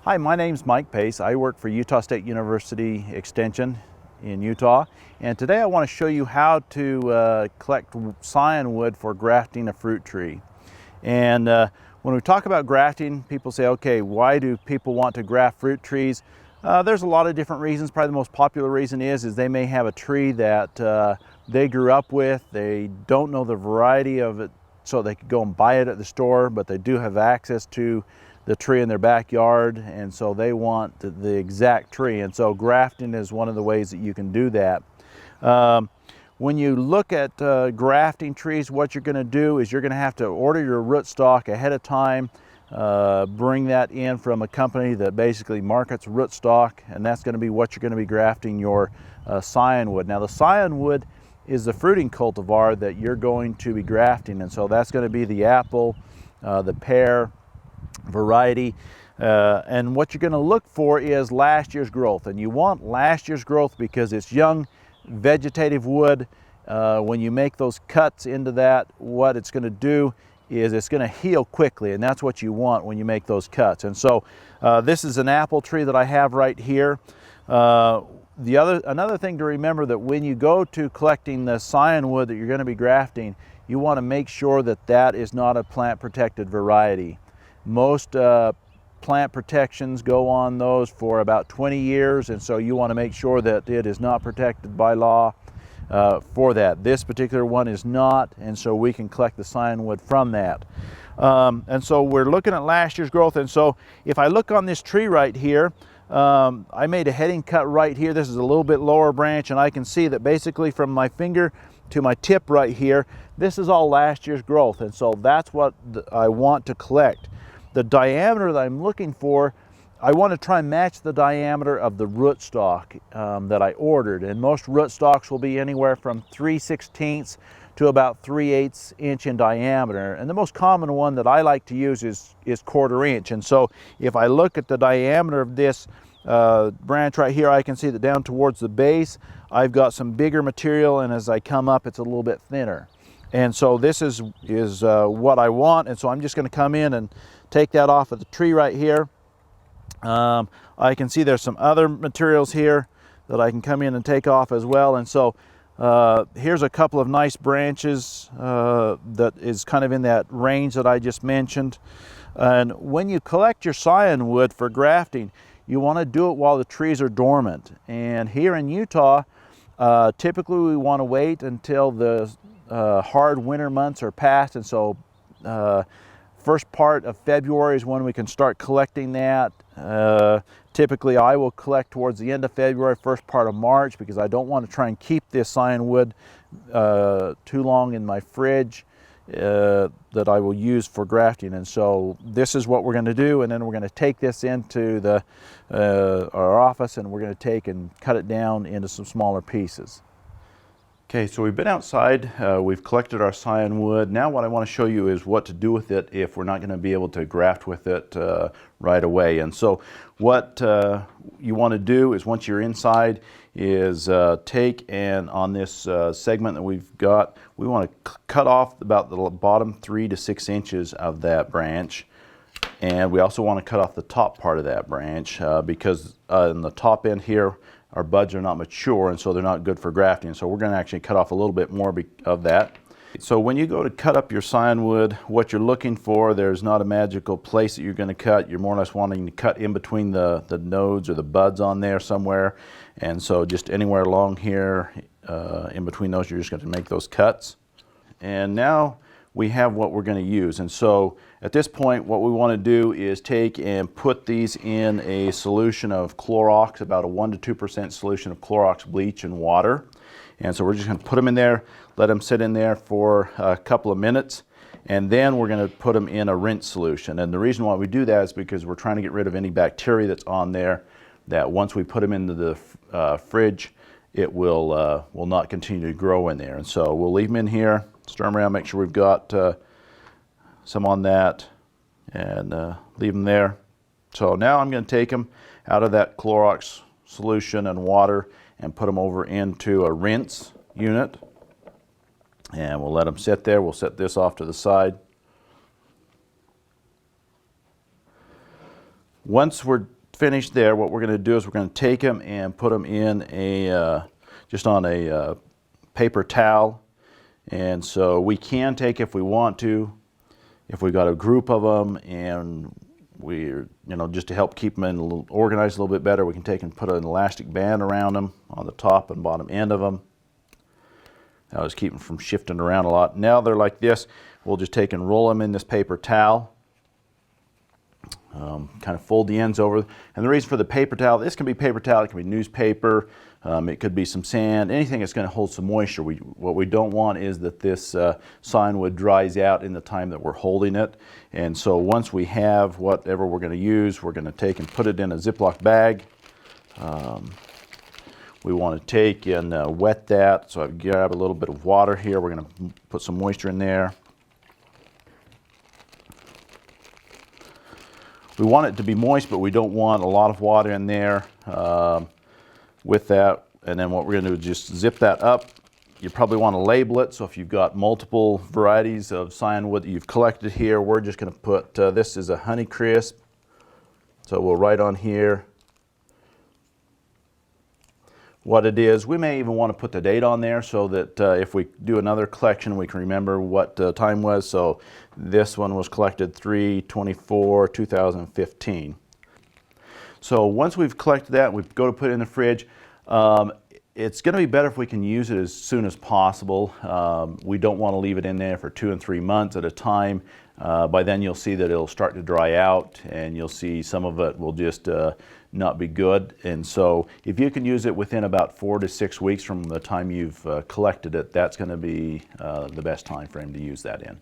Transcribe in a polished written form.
Hi, my name's Mike Pace. I work for Utah State University Extension in Utah, and today I want to show you how to collect scion wood for grafting a fruit tree. And when we talk about grafting, people say, okay, why do people want to graft fruit trees? There's a lot of different reasons. Probably the most popular reason is they may have a tree that they grew up with. They don't know the variety of it, so they could go and buy it at the store, but they do have access to the tree in their backyard, and so they want the exact tree. And so grafting is one of the ways that you can do that. When you look at grafting trees, what you're going to do is you're going to have to order your rootstock ahead of time. Bring that in from a company that basically markets rootstock, and that's going to be what you're going to be grafting your scion wood. Now, the scion wood is the fruiting cultivar that you're going to be grafting, and so that's going to be the apple, the pear variety, and what you're going to look for is last year's growth. And you want last year's growth because it's young vegetative wood. When you make those cuts into that, what it's going to do is it's going to heal quickly, and that's what you want when you make those cuts. And so this is an apple tree that I have right here. Another thing to remember, that when you go to collecting the scion wood that you're going to be grafting, you want to make sure that that is not a plant protected variety. Most plant protections go on those for about 20 years, and so you want to make sure that it is not protected by law for that. This particular one is not, and so we can collect the scion wood from that. And so we're looking at last year's growth. And so if I look on this tree right here, I made a heading cut right here. This is a little bit lower branch, and I can see that basically from my finger to my tip right here, this is all last year's growth. And so that's what I want to collect. The diameter that I'm looking for, I want to try and match the diameter of the rootstock that I ordered. And most rootstocks will be anywhere from 3/16 to about 3/8 inch in diameter. And the most common one that I like to use is 1/4 inch. And so if I look at the diameter of this branch right here, I can see that down towards the base, I've got some bigger material, and as I come up, it's a little bit thinner. And so this is what I want. And so I'm just going to come in and take that off of the tree right here. I can see there's some other materials here that I can come in and take off as well. And so here's a couple of nice branches that is kind of in that range that I just mentioned. And when you collect your scion wood for grafting, you want to do it while the trees are dormant. And here in Utah, typically we want to wait until the hard winter months are past. And so first part of February is when we can start collecting that. Typically I will collect towards the end of February, first part of March, because I don't want to try and keep this scion wood too long in my fridge that I will use for grafting. And so this is what we're going to do, and then we're going to take this into our office, and we're going to take and cut it down into some smaller pieces. Okay, so we've been outside, we've collected our scion wood. Now what I want to show you is what to do with it if we're not going to be able to graft with it right away. And so what you want to do is, once you're inside, is take and on this segment that we've got, we want to cut off about the bottom 3 to 6 inches of that branch. And we also want to cut off the top part of that branch because in the top end here, our buds are not mature, and so they're not good for grafting. So we're going to actually cut off a little bit more of that. So when you go to cut up your scion wood, what you're looking for, there's not a magical place that you're going to cut. You're more or less wanting to cut in between the nodes or the buds on there somewhere. And so just anywhere along here, in between those, you're just going to make those cuts. And now we have what we're going to use. And so at this point, what we want to do is take and put these in a solution of Clorox, about a 1 to 2% solution of Clorox bleach and water. And so we're just going to put them in there, let them sit in there for a couple of minutes, and then we're going to put them in a rinse solution. And the reason why we do that is because we're trying to get rid of any bacteria that's on there, that once we put them into the fridge, it will not continue to grow in there. And so we'll leave them in here, stir them around, make sure we've got some on that, and leave them there. So now I'm going to take them out of that Clorox solution and water and put them over into a rinse unit, and we'll let them sit there. We'll set this off to the side. Once we're finished there, what we're going to do is we're going to take them and put them in a just on a paper towel. And so we can take, if we want to, if we've got a group of them and we're, just to help keep them organized a little bit better, we can take and put an elastic band around them on the top and bottom end of them. That'll just keep them from shifting around a lot. Now they're like this, we'll just take and roll them in this paper towel. Kind of fold the ends over. And the reason for the paper towel, this can be paper towel, it can be newspaper, it could be some sand, anything that's going to hold some moisture. What we don't want is that this sign wood dries out in the time that we're holding it. And so once we have whatever we're going to use, we're going to take and put it in a Ziploc bag. We want to take and wet that. So I grab a little bit of water here. We're going to put some moisture in there. We want it to be moist, but we don't want a lot of water in there with that. And then what we're going to do is just zip that up. You probably want to label it. So if you've got multiple varieties of cyan wood that you've collected here, we're just going to put, this is a Honeycrisp. So we'll write on here what it is. We may even want to put the date on there so that if we do another collection, we can remember what time was. So this one was collected 3/24/2015. So once we've collected that, we go to put it in the fridge. It's going to be better if we can use it as soon as possible. We don't want to leave it in there for 2 and 3 months at a time. By then you'll see that it'll start to dry out and you'll see some of it will just not be good. And so if you can use it within about 4 to 6 weeks from the time you've collected it, that's going to be the best time frame to use that in.